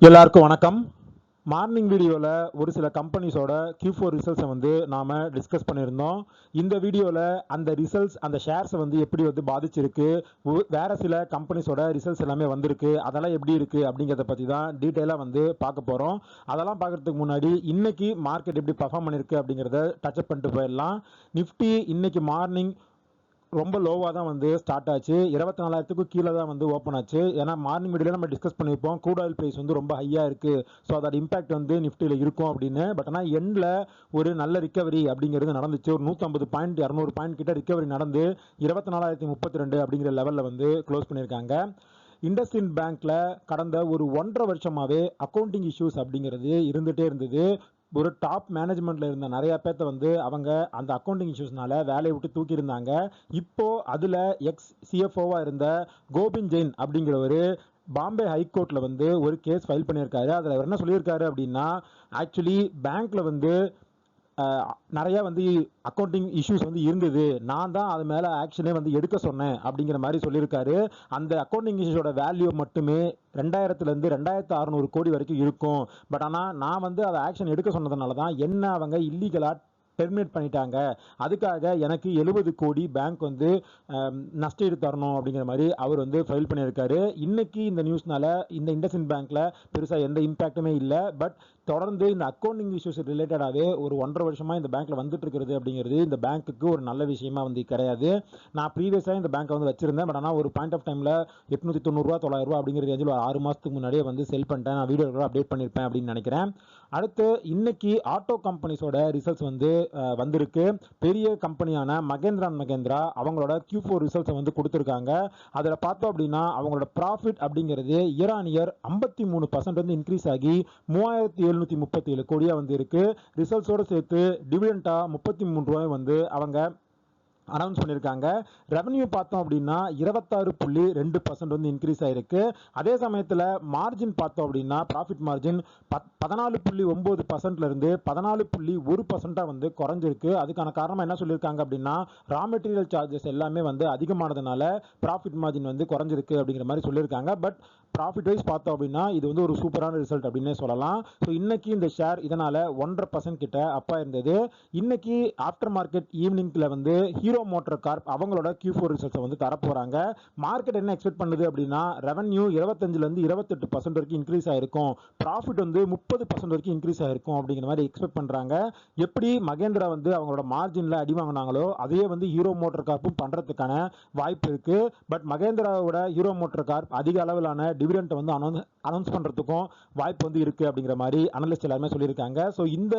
எல்லாருக்கும் வணக்கம். மார்னிங் வீடியோவில் ஒரு சில கம்பெனிஸோட Q4 ரிசல்ட்ஸை வந்து நாம் டிஸ்கஸ் பண்ணியிருந்தோம். இந்த வீடியோவில் அந்த ரிசல்ட்ஸ் அந்த ஷேர்ஸை வந்து எப்படி வந்து பாதிச்சிருக்கு, வேறு சில கம்பெனிஸோட ரிசல்ட்ஸ் எல்லாமே வந்திருக்கு, அதெல்லாம் எப்படி இருக்குது அப்படிங்கிறத பற்றி தான் டீட்டெயிலாக வந்து பார்க்க போகிறோம். அதெல்லாம் பார்க்குறதுக்கு முன்னாடி இன்றைக்கி மார்க்கெட் எப்படி பர்ஃபார்ம் பண்ணியிருக்கு அப்படிங்கிறத டச்சப் பண்ணிட்டு போயிடலாம். நிஃப்டி இன்னைக்கு மார்னிங் ரொம்ப லோவாக தான் வந்து ஸ்டார்ட் ஆச்சு. 24,000க்கு கீழே தான் வந்து ஓப்பன் ஆச்சு. ஏன்னா மார்னிங் வீடியோவில் நம்ம டிஸ்கஸ் பண்ணியிருப்போம், க்ரூட் ஆயில் ப்ரைஸ் வந்து ரொம்ப ஹையாக இருக்குது, ஸோ அதோட இம்பாக்ட் வந்து நிஃப்டியில் இருக்கும் அப்படின்னு. பட் ஆனால் எண்டில் ஒரு நல்ல ரிக்கவரி அப்படிங்கிறது நடந்துச்சு. ஒரு 150 பாயிண்ட் 200 பாயிண்ட் கிட்ட ரிக்கவரி நடந்து 24,032 அப்படிங்கிற லெவலில் வந்து க்ளோஸ் பண்ணியிருக்காங்க. இண்டஸ்இண்ட் பேங்க்கில் கடந்த ஒரு 1.5 வருஷமாகவே அக்கௌண்டிங் இஷ்யூஸ் அப்படிங்கிறது இருந்துகிட்டே இருந்தது. ஒரு டாப் மேனேஜ்மெண்ட்டில் இருந்த நிறையா பேர்த்த வந்து அவங்க அந்த அக்கௌண்டிங் இஷ்யூஸ்னால வேலையை விட்டு தூக்கியிருந்தாங்க. இப்போது அதில் சிஎஃப்ஓவாக இருந்த கோபிந்த் ஜெயின் அப்படிங்கிறவர் பாம்பே ஹைகோர்ட்டில் வந்து ஒரு கேஸ் ஃபைல் பண்ணியிருக்காரு. அதில் அவர் என்ன சொல்லியிருக்காரு அப்படின்னா, ஆக்சுவலி பேங்க்கில் வந்து நிறையா வந்து அக்கௌண்டிங் இஷ்யூஸ் வந்து இருந்தது, நான் தான் அது மேலே ஆக்ஷனே வந்து எடுக்க சொன்னேன் அப்படிங்கிற மாதிரி சொல்லியிருக்காரு. அந்த அக்கௌண்டிங் இஷ்யூஸோட வேல்யூ மட்டுமே 2000 2600 கோடி வரைக்கும் இருக்கும். பட் ஆனால் நான் வந்து அதை ஆக்ஷன் எடுக்க சொன்னதுனால தான் என்ன அவங்க இல்லீகலாக டெர்மினேட் பண்ணிட்டாங்க, அதுக்காக எனக்கு 70 கோடி பேங்க் வந்து நஷ்டஈடு தரணும் அப்படிங்கிற மாதிரி அவர் வந்து ஃபைல் பண்ணியிருக்காரு. இன்னைக்கு இந்த நியூஸ்னால இந்த இண்டஸ்இண்ட் பேங்க்கில் பெருசாக எந்த இம்பாக்ட்டுமே இல்லை. பட் தொடர்ந்து இந்த அக்கௌண்டிங் இஷ்யூஸ் ரிலேட்டடாகவே ஒரு 1.5 வருஷமாக இந்த பேங்க்கில் வந்துட்டு இருக்கிறது அப்படிங்கிறது இந்த பேங்க்குக்கு ஒரு நல்ல விஷயமா வந்து கிடையாது. நான் ப்ரீவியஸாக இந்த பேங்க்கை வந்து வச்சிருந்தேன். பட் ஆனால் ஒரு பாயிண்ட் ஆஃப் டைமில் 890 ரூபா 900 ரூபா அப்படிங்கிற ரேஞ்சில் 6 மாதத்துக்கு முன்னாடியே வந்து செல் பண்ணிட்டேன். நான் வீடியோ அப்டேட் பண்ணியிருப்பேன் அப்படின்னு நினைக்கிறேன். அடுத்து இன்னைக்கு ஆட்டோ கம்பெனிஸோட ரிசல்ட்ஸ் வந்து வந்திருக்கு. பெரிய கம்பெனியான மகேந்திரா அண்ட் மகேந்திரா அவங்களோட Q4 ரிசல்ட்ஸை வந்து கொடுத்துருக்காங்க. அதில் பார்த்தோம் அப்படின்னா அவங்களோட ப்ராஃபிட் அப்படிங்கிறது இயர் ஆன் இயர் 53% வந்து இன்க்ரீஸ் ஆகி 3737 கோடியாக வந்து இருக்கு. ரிசல்ட்ஸோடு சேர்த்து டிவிடெண்டாக 33 ரூபாய் வந்து அவங்க அனௌன்ஸ் பண்ணியிருக்காங்க. ரெவன்யூ பார்த்தோம் அப்படின்னா 26.2% வந்து இன்க்ரீஸ் ஆயிருக்கு. அதே சமயத்தில் மார்ஜின் பார்த்தோம் அப்படின்னா ப்ராஃபிட் மார்ஜின் 14.9%லேருந்து 14.1% வந்து குறைஞ்சிருக்கு. அதுக்கான காரணம் என்ன சொல்லியிருக்காங்க அப்படின்னா, ரா மெட்டீரியல் சார்ஜஸ் எல்லாமே வந்து அதிகமானதுனால ப்ராஃபிட் மார்ஜின் வந்து குறைஞ்சிருக்கு அப்படிங்கிற மாதிரி சொல்லியிருக்காங்க. பட் ப்ராஃபிட் வைஸ் பார்த்தோம் அப்படின்னா இது வந்து ஒரு சூப்பரான ரிசல்ட் அப்படின்னே சொல்லலாம். ஸோ இன்னைக்கு இந்த ஷேர் இதனால் 1.5% கிட்ட அப்பா இருந்தது. இன்னைக்கு ஆஃப்டர் மார்க்கெட் ஈவினிங்கில் வந்து ஹீரோ மோட்டார் கார்ப் அவங்களோட Q4 ரிசல்ட்ஸை வந்து தரப்போறாங்க. மார்க்கெட் என்ன எக்ஸ்பெக்ட் பண்ணுது அப்படின்னா, ரெவன்யூ 25லேருந்து 28% வரைக்கும் இன்க்ரீஸ் ஆயிருக்கும், ப்ராஃபிட் வந்து 30% வரைக்கும் இன்க்ரீஸ் ஆயிருக்கும் அப்படிங்கிற மாதிரி எக்ஸ்பெக்ட் பண்றாங்க. எப்படி மகேந்திரா வந்து அவங்களோட மார்ஜின்ல அடி வாங்கினாங்களோ அதே வந்து ஹீரோ மோட்டார் கார்ப்பும் பண்றதுக்கான வாய்ப்பு இருக்கு. பட் மகேந்திராவோட ஹீரோ மோட்டார் கார்ப் அதிக அளவிலான டிவிடெண்ட் வந்து அனௌன்ஸ் பண்றதுக்கும் வாய்ப்பு வந்து இருக்கு அப்படிங்கிற மாதிரி அனலிஸ்ட் எல்லாருமே சொல்லியிருக்காங்க. ஸோ இந்த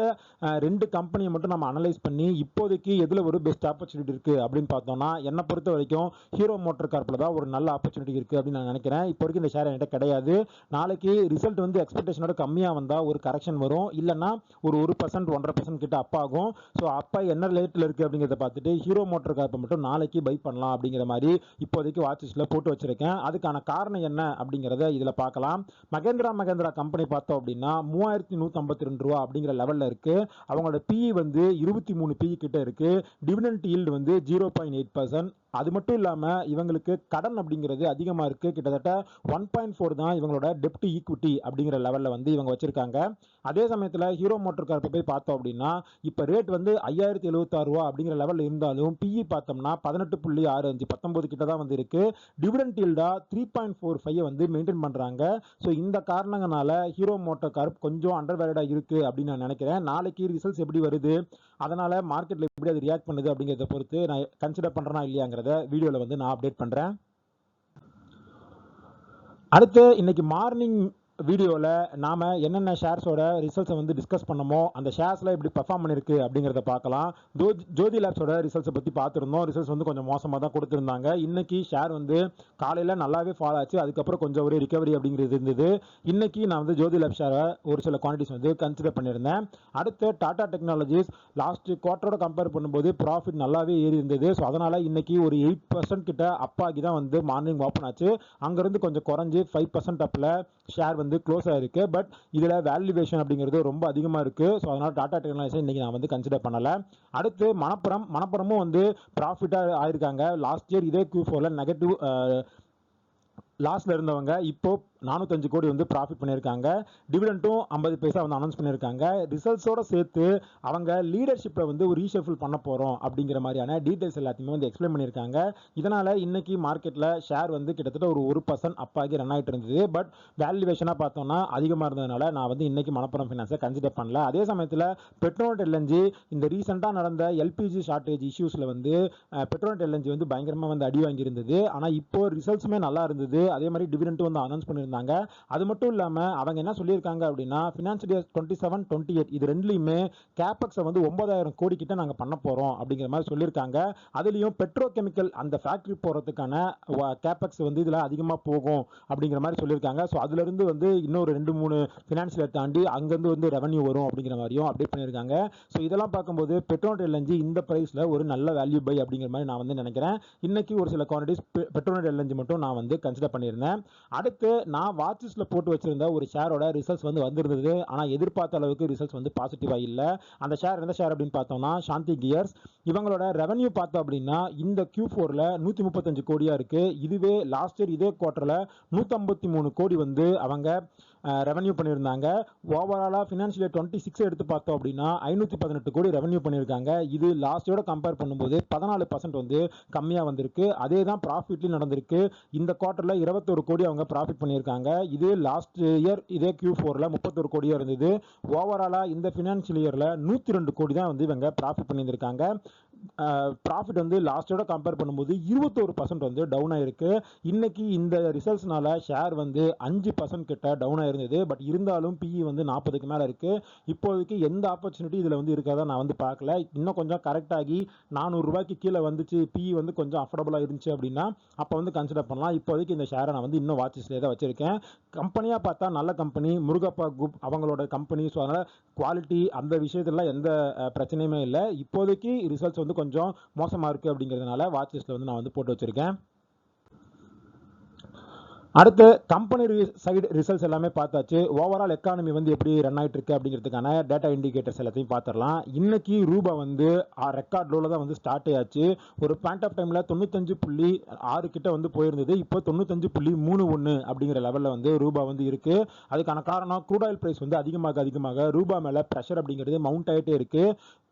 2 கம்பெனியை மட்டும் நம்ம அனலைஸ் பண்ணி இப்போதைக்கு எதுல ஒரு பெஸ்ட் ஆப்பர்ச்சுனிட்டி இருக்கு அப்படின்னு பார்த்தோம்னா, என்னை பொறுத்த வரைக்கும் ஹீரோ மோட்டார் கார்ப்பில் தான் ஒரு நல்ல ஆப்பர்ச்சுனிட்டி இருக்குது அப்படின்னு நான் நினைக்கிறேன். இப்போ வரைக்கும் இந்த ஷேர் என்கிட்ட கிடையாது. நாளைக்கு ரிசல்ட் வந்து எக்ஸ்பெக்டேஷனோட கம்மியாக வந்தால் ஒரு கரெக்ஷன் வரும், இல்லைன்னா ஒரு 1% 1.5% கிட்ட அப் ஆகும். ஸோ அப்போ என்ன ரேட்டில் இருக்குது அப்படிங்கிறத பார்த்துட்டு ஹீரோ மோட்டார் கார்ப்பை மட்டும் நாளைக்கு பை பண்ணலாம் அப்படிங்கிற மாதிரி இப்போதைக்கு வாட்சிஸில் போட்டு வச்சிருக்கேன். அதுக்கான காரணம் என்ன அப்படிங்கிறத இதில் பார்க்கலாம். மகேந்திரா கம்பெனி பார்த்தோம் அப்படின்னா 3152 ரூபா அப்படிங்கிற லெவலில் இருக்குது. அவங்களோட பிஇ வந்து 23 பிஇ கிட்ட இருக்குது. டிவிடெண்ட் ஈல்டு வந்து 0.8%. அது மட்டும் இல்லாமல் இவங்களுக்கு கடன் அப்படிங்கிறது அதிகமாக இருக்குது. கிட்டத்தட்ட 1.4 தான் இவங்களோட டெப்ட் ஈக்விட்டி அப்படிங்கிற லெவலில் வந்து இவங்க வச்சுருக்காங்க. அதே சமயத்தில் ஹீரோ மோட்டார் கார்ப்பை போய் பார்த்தோம் அப்படின்னா இப்போ ரேட் வந்து 5076 ரூபா அப்படிங்கிற லெவலில் இருந்தாலும் பிஇ பார்த்தோம்னா 18.65 19 கிட்ட தான் வந்து இருக்குது. டிவிடெண்ட் ஈல்டாக 3.45 வந்து மெயின்டைன் பண்ணுறாங்க. ஸோ இந்த காரணங்களால ஹீரோ மோட்டார் கார்ப் கொஞ்சம் அண்டர் வேல்யூடாக இருக்குது அப்படின்னு நான் நினைக்கிறேன். நாளைக்கு ரிசல்ட்ஸ் எப்படி வருது, அதனால் மார்க்கெட்டில் எப்படி அது ரியாக்ட் பண்ணுது அப்படிங்கிறத பொறுத்து நான் கன்சிடர் பண்ணுறேன்னா இல்லையாங்கிறத வீடியோவில் வந்து நான் அப்டேட் பண்ணுறேன். அடுத்து இன்னைக்கு மார்னிங் வீடியோவில் நாம் என்னென்ன ஷேர்ஸோட ரிசல்ட்ஸை வந்து டிஸ்கஸ் பண்ணமோ அந்த ஷேர்ஸில் எப்படி பர்ஃபார்ம் பண்ணியிருக்கு அப்படிங்கிறத பார்க்கலாம். ஜோதி லேப்ஸோட ரிசல்ட்ஸை பற்றி பார்த்துருந்தோம். ரிசல்ட்ஸ் வந்து கொஞ்சம் மோசமாக தான் கொடுத்துருந்தாங்க. இன்னைக்கு ஷேர் வந்து காலையில் நல்லாவே ஃபால் ஆச்சு, அதுக்கப்புறம் கொஞ்சம் ஒரு ரிகவரி அப்படிங்கிறது இருந்தது. இன்னைக்கு நான் வந்து ஜோதி லேப் ஷேரை ஒரு சில குவான்டிட்டிஸ் வந்து கன்சிடர் பண்ணியிருந்தேன். அடுத்து டாடா டெக்னாலஜிஸ் லாஸ்ட் குவார்ட்டரோட கம்பேர் பண்ணும்போது ப்ராஃபிட் நல்லாவே ஏறி இருந்தது. ஸோ அதனால் இன்னைக்கு ஒரு 8% கிட்ட அப்பாகி தான் வந்து மார்னிங் ஓப்பன் ஆச்சு. அங்கேருந்து கொஞ்சம் குறைஞ்சி 5% அப்பில் ஷேர் வந்து க்ளோஸ் ஆயிருக்கு. பட் இதில் வேல்யூவேஷன் அப்படிங்கிறது ரொம்ப அதிகமாக இருக்குது. ஸோ அதனால் டாடா டெக்னாலஜி இன்றைக்கி நான் வந்து கன்சிடர் பண்ணலை. அடுத்து மணப்புரமும் வந்து ப்ராஃபிட்டாக ஆயிருக்காங்க. லாஸ்ட் இயர் இதே Q4ல நெகட்டிவ் லாஸ்ல இருந்தவங்க இப்போ 405 கோடி வந்து ப்ராஃபிட் பண்ணியிருக்காங்க. டிவிடெண்டும் 50 பைசா வந்து அனௌன்ஸ் பண்ணியிருக்காங்க. ரிசல்ட்ஸோட சேர்த்து அவங்க லீடர்ஷிப்பில் வந்து ஒரு ரீஷஃபில் பண்ண போகிறோம் அப்படிங்கிற மாதிரியான டீட்டெயில்ஸ் எல்லாத்தையுமே வந்து எக்ஸ்பிளைன் பண்ணியிருக்காங்க. இதனால் இன்னைக்கு மார்க்கெட்டில் ஷேர் வந்து கிட்டத்தட்ட ஒரு 1% அப்பாகி ரன் ஆகிட்டு இருந்தது. பட் வேல்யூவேஷனாக பார்த்தோம்னா அதிகமாக இருந்ததுனால நான் வந்து இன்னைக்கு மணப்புரம் ஃபினான்ஸை கன்சிடர் பண்ணல. அதே சமயத்தில் பெட்ரோநெட் எல்என்ஜி இந்த ரீசெண்டாக நடந்த எல்பிஜி ஷார்ட்டேஜ் இஷ்யூஸில் வந்து பெட்ரோநெட் எல்என்ஜி வந்து பயங்கரமாக வந்து அடி வாங்கியிருந்தது. ஆனால் இப்போ ரிசல்ட்ஸுமே நல்லா இருந்தது. அதே மாதிரி டிவிடெண்ட் வந்து அனௌன்ஸ் பண்ணியிருந்தாங்க. அது மட்டும் இல்லாமல் அவங்க என்ன சொல்லியிருக்காங்க அப்படின்னா ஃபினான்ஷியல் இயர் 27, 28 இது ரெண்டுலையுமே கேபெக்ஸை வந்து 9,000 கோடி கிட்ட நாங்கள் பண்ண போகிறோம் அப்படிங்கிற மாதிரி சொல்லியிருக்காங்க. அதுலேயும் பெட்ரோ கெமிக்கல் அந்த ஃபேக்ட்ரி போகிறதுக்கான கேபெக்ஸ் வந்து இதில் அதிகமாக போகும் அப்படிங்கிற மாதிரி சொல்லியிருக்காங்க. ஸோ அதுலேருந்து வந்து இன்னொரு 2-3 ஃபினான்ஷியல் இயர் தாண்டி அங்கேருந்து வந்து ரெவன்யூ வரும் அப்படிங்கிற மாதிரியும் அப்டேட் பண்ணியிருக்காங்க. ஸோ இதெல்லாம் பார்க்கும்போது பெட்ரோநெட் எல்என்ஜி இந்த ப்ரைஸில் ஒரு நல்ல வேல்யூ பை அப்படிங்கிற மாதிரி நான் வந்து நினைக்கிறேன். இன்னைக்கு ஒரு சில குவான்டிட்டிஸ் பெட்ரோநெட் எல்என்ஜி மட்டும் நான் வந்து கன்சிடர் பண்ணியிருந்தேன். அடுத்து நான் வாட்சஸில் போட்டு வச்சிருந்த ஒரு ஷேரோட ரிசல்ட்ஸ் வந்து வந்திருந்தது. ஆனால் எதிர்பார்த்த அளவுக்கு ரிசல்ட்ஸ் வந்து பாசிட்டிவாக இல்லை. அந்த ஷேர் எந்த ஷேர் அப்படின்னு பார்த்தோம்னா சாந்தி கியர்ஸ். இவங்களோட ரெவன்யூ பார்த்தோம் அப்படின்னா இந்த Q4ல 135 கோடியா இருக்கு. இதுவே லாஸ்ட் இயர் இதே குவார்டர்ல 153 கோடி வந்து அவங்க ரெவன்யூ பண்ணியிருந்தாங்க. ஓவராலாக ஃபினான்ஷியல் இயர் 26 எடுத்து பார்த்தோம் அப்படின்னா 518 கோடி ரெவன்யூ பண்ணியிருக்காங்க. இது லாஸ்ட் இயரோட கம்பேர் பண்ணும்போது 14% வந்து கம்மியாக வந்திருக்கு. அதே தான் ப்ராஃபிட்லையும் நடந்திருக்கு. இந்த குவார்ட்டரில் 21 கோடி அவங்க ப்ராஃபிட் பண்ணியிருக்காங்க. இது லாஸ்ட் இயர் இதே Q4ல 31 கோடியாக இருந்தது. ஓவராலாக இந்த ஃபினான்ஷியல் இயரில் 102 கோடி தான் வந்து இவங்க ப்ராஃபிட் பண்ணியிருக்காங்க. ப்ராஃபிட் வந்து லாஸ்டோட கம்பேர் பண்ணும்போது 21% வந்து டவுன் ஆயிருக்கு. இன்னைக்கு இந்த ரிசல்ட்ஸ்னால ஷேர் வந்து 5% கிட்ட டவுன் ஆயிருந்தது. பட் இருந்தாலும் பிஇ வந்து 40க்கு மேலே இருக்கு. இப்போதைக்கு எந்த ஆப்பர்ச்சுனிட்டி இதில் வந்து இருக்கிறதா நான் வந்து பார்க்கல. இன்னும் கொஞ்சம் கரெக்ட் ஆகி 400 ரூபாய்க்கு கீழே வந்துச்சு, பிஇ வந்து கொஞ்சம் அஃபோர்டபுளாக இருந்துச்சு அப்படின்னா அப்போ வந்து கன்சிடர் பண்ணலாம். இப்போதைக்கு இந்த ஷேரை நான் வந்து இன்னும் வாட்சஸ்லேயே தான் வச்சிருக்கேன். கம்பெனியாக பார்த்தா நல்ல கம்பெனி, முருகப்பா குரூப் அவங்களோட கம்பெனி. ஸோ அதனால் குவாலிட்டி அந்த விஷயத்துல எந்த பிரச்சனையுமே இல்லை. இப்போதைக்கு ரிசல்ட்ஸ் வந்து கொஞ்சம் மோசமாக இருக்குது அப்படிங்கிறதுனால வாட்ச் லிஸ்ட்டில் வந்து நான் வந்து போட்டு வச்சிருக்கேன். அடுத்து கம்பெனி சைடு ரிசல்ட்ஸ் எல்லாமே பார்த்தாச்சு. ஓவரால் எக்கானமி வந்து எப்படி ரன் ஆகிட்டு இருக்கு அப்படிங்கிறதுக்கான டேட்டா இண்டிகேட்டர்ஸ் எல்லாத்தையும் பார்த்துடலாம். இன்னைக்கு ரூபா வந்து ரெக்கார்ட் லோவில் தான் வந்து ஸ்டார்ட் ஆயாச்சு. ஒரு பாயிண்ட் ஆஃப் டைமில் 95.6 கிட்ட வந்து போயிருந்தது. இப்போ 95.31 அப்படிங்கிற லெவலில் வந்து ரூபா வந்து இருக்கு. அதுக்கான காரணம் க்ரூட் ஆயில் பிரைஸ் வந்து அதிகமாக ரூபா மேலே ப்ரெஷர் அப்படிங்கிறது மவுண்ட் ஆகிட்டே இருக்கு.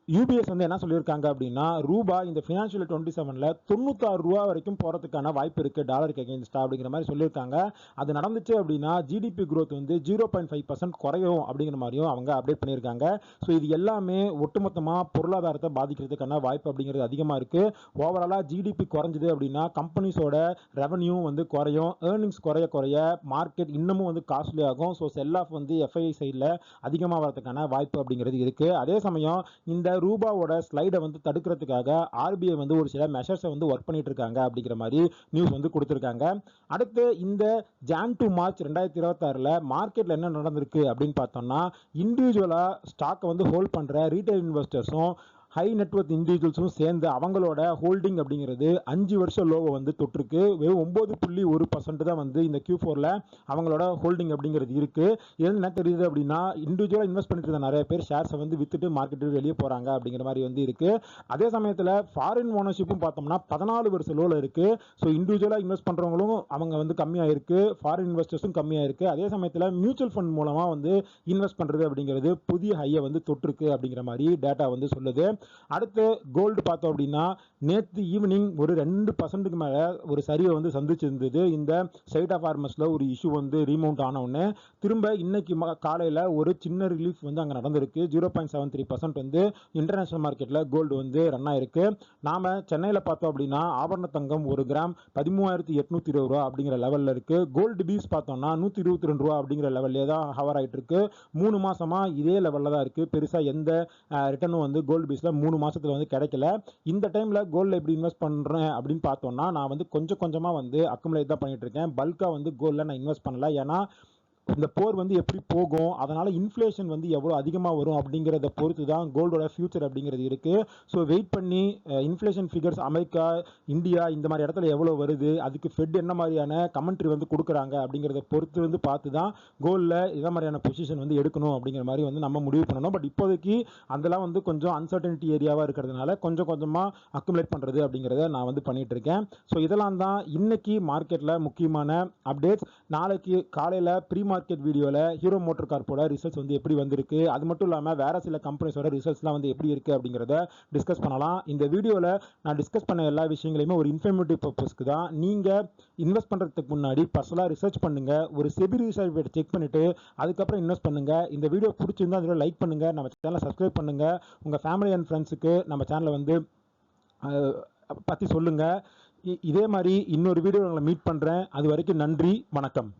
யூபிஎஸ் வந்து என்ன சொல்லியிருக்காங்க அப்படின்னா ரூபா இந்த ஃபினான்ஷியல் 27ல 96 ரூபா வரைக்கும் போகிறதுக்கான வாய்ப்பு இருக்குது டாலருக்கு அகேன்ஸ்டா அப்படிங்கிற மாதிரி சொல்லியிருக்காங்க. அது நடந்துச்சு அப்படின்னா ஜிடிபி growth வந்து 0.5% குறையும் அப்படிங்கிற மாதிரியும் அவங்க அப்டேட் பண்ணியிருக்காங்க. ஸோ இது எல்லாமே ஒட்டுமொத்தமாக பொருளாதாரத்தை பாதிக்கிறதுக்கான வாய்ப்பு அப்படிங்கிறது அதிகமாக இருக்குது. ஓவராலாக ஜிடிபி குறைஞ்சிது அப்படின்னா கம்பெனிஸோட ரெவன்யூ வந்து குறையும், ஏர்னிங்ஸ் குறைய மார்க்கெட் இன்னமும் வந்து காஸ்ட்லி ஆகும். ஸோ செல் ஆஃப் வந்து எஃப்ஐஐ சைடில் அதிகமாக வரதுக்கான வாய்ப்பு அப்படிங்கிறது இருக்குது. அதே சமயம் இந்த ரூபாவோட ஸ்லைடை வந்து தடுக்கிறதுக்காக ஆர்பிஐ வந்து ஒரு சில மெஷர்ஸை வந்து ஒர்க் பண்ணிட்டு இருக்காங்க அப்படிங்கிற மாதிரி நியூஸ் வந்து கொடுத்துருக்காங்க. அடுத்து இந்த ஜான் டு மார்ச் 2026ல மார்க்கெட்ல என்ன நடந்திருக்கு அப்படின்னு பார்த்தோம்னா இண்டிவிஜுவலா ஸ்டாக்கை வந்து ஹோல்ட் பண்ற ரீட்டைல் இன்வெஸ்டர்ஸும் ஹை நெட்வொர்த் இண்டிவிஜுவல்ஸும் சேர்ந்து அவங்களோட ஹோல்டிங் அப்படிங்கிறது 5 வருஷம் லோவை வந்து தொற்றுக்கு. வெறும் 9.1% தான் வந்து இந்த Q4ல அவங்களோட ஹோல்டிங் அப்படிங்கிறது இருக்கு. இது என்ன தெரியுது அப்படின்னா இண்டிவிஜுவலாக இன்வெஸ்ட் பண்ணிட்டு இருந்த நிறைய பேர் ஷேர்ஸை வந்து வித்துட்டு மார்க்கெட்டுக்கு வெளியே போறாங்க அப்படிங்கிற மாதிரி வந்து இருக்கு. அதே சமயத்தில் ஃபாரின் ஓனர்ஷிப்பும் பார்த்தோம்னா 14 வருஷம் லோவில் இருக்கு. ஸோ இண்டிவிஜுவலாக இன்வெஸ்ட் பண்றவங்களும் அவங்க வந்து கம்மியாக இருக்கு, ஃபாரின் இன்வெஸ்டர்ஸும் கம்மியாக இருக்கு. அதே சமயத்தில் மியூச்சுவல் ஃபண்ட் மூலமா வந்து இன்வெஸ்ட் பண்றது அப்படிங்கிறது புதிய ஹையை வந்து தொற்றுக்கு அப்படிங்கிற மாதிரி டேட்டா வந்து சொல்லுது. அடுத்து கோல்டு பார்த்தோம் அப்படின்னா நேற்று ஈவினிங் ஒரு 2%க்கு மேலே ஒரு சரிவை வந்து சந்திச்சிருந்தது. இந்த ஸ்ட்ரைட் ஆஃப் ஆர்மஸில் ஒரு இஷ்யூ வந்து ரீமவுண்ட் ஆன உடனே திரும்ப இன்னைக்கு காலையில் ஒரு சின்ன ரிலீஃப் வந்து அங்கே நடந்திருக்கு. 0.73% வந்து இன்டர்நேஷனல் மார்க்கெட்டில் கோல்டு வந்து ரன் ஆயிருக்கு. நாம சென்னையில் பார்த்தோம் அப்படின்னா ஆபரண தங்கம் 1 கிராம் 13,820 ரூபா அப்படிங்கிற லெவலில் இருக்கு. கோல்டு பீஸ் பார்த்தோம்னா 122 ரூபா அப்படிங்கிற லெவல்லே தான் ஹவர் ஆகிட்டு இருக்கு. 3 மாசமா இதே லெவலில் தான் இருக்கு. பெருசாக எந்த ரிட்டர்னும் வந்து கோல்டு பீஸில் 3 மாசத்துல வந்து கிடைக்கல. இந்த டைம்ல கோல்ட்ல எப்படி இன்வெஸ்ட் பண்றேன் அப்படின்னு பார்த்தோம்னா நான் வந்து கொஞ்சமா வந்து அக்குமுலேட் தான் பண்ணிட்டு இருக்கேன். பல்கா வந்து கோல்ட்ல நான் இன்வெஸ்ட் பண்ணல. ஏன்னா இந்த போர் வந்து எப்படி போகும், அதனால் இன்ஃப்ளேஷன் வந்து எவ்வளோ அதிகமாக வரும் அப்படிங்கிறத பொறுத்து தான் கோல்டோட ஃபியூச்சர் அப்படிங்கிறது இருக்குது. ஸோ வெயிட் பண்ணி இன்ஃப்ளேஷன் ஃபிகர்ஸ் அமெரிக்கா, இந்தியா இந்த மாதிரி இடத்துல எவ்வளோ வருது, அதுக்கு ஃபெட் என்ன மாதிரியான கமெண்ட்ரி வந்து கொடுக்குறாங்க அப்படிங்கிறத பொறுத்து வந்து பார்த்து தான் கோல்டில் இதை மாதிரியான பொசிஷன் வந்து எடுக்கணும் அப்படிங்கிற மாதிரி வந்து நம்ம முடிவு பண்ணணும். பட் இப்போதைக்கு அதெல்லாம் வந்து கொஞ்சம் அன்சர்டனிட்டி ஏரியாவாக இருக்கிறதுனால கொஞ்சம் கொஞ்சமாக அக்குமுலேட் பண்ணுறது அப்படிங்கிறத நான் வந்து பண்ணிகிட்டு இருக்கேன். ஸோ இதெல்லாம் தான் இன்னைக்கு மார்க்கெட்டில் முக்கியமான அப்டேட்ஸ். நாளைக்கு காலையில் ப்ரீ மார்க்கெட் வீடியோவில் ஹீரோ மோட்டர் கார்ப்போட ரிசல்ட்ஸ் வந்து எப்படி வந்திருக்கு, அது மட்டும் இல்லாமல் வேறு சில கம்பெனிஸோட ரிசல்ட்ஸ்லாம் வந்து எப்படி இருக்குது அப்படிங்கிறத டிஸ்கஸ் பண்ணலாம். இந்த வீடியோவில் நான் டிஸ்கஸ் பண்ண எல்லா விஷயங்களையுமே ஒரு இன்ஃபர்மேட்டிவ் பர்பஸ்க்கு தான். நீங்கள் இன்வெஸ்ட் பண்ணுறதுக்கு முன்னாடி பர்சனலாக ரிசர்ச் பண்ணுங்கள், ஒரு செபி ரிசர்ச் செக் பண்ணிவிட்டு அதுக்கப்புறம் இன்வெஸ்ட் பண்ணுங்கள். இந்த வீடியோ பிடிச்சிருந்தா அதில் லைக் பண்ணுங்கள், நம்ம சேனலை சப்ஸ்கிரைப் பண்ணுங்கள், உங்கள் ஃபேமிலி அண்ட் ஃப்ரெண்ட்ஸுக்கு நம்ம சேனலை வந்து பற்றி சொல்லுங்கள். இதே மாதிரி இன்னொரு வீடியோ உங்களை மீட் பண்ணுறேன். அது வரைக்கும் நன்றி, வணக்கம்.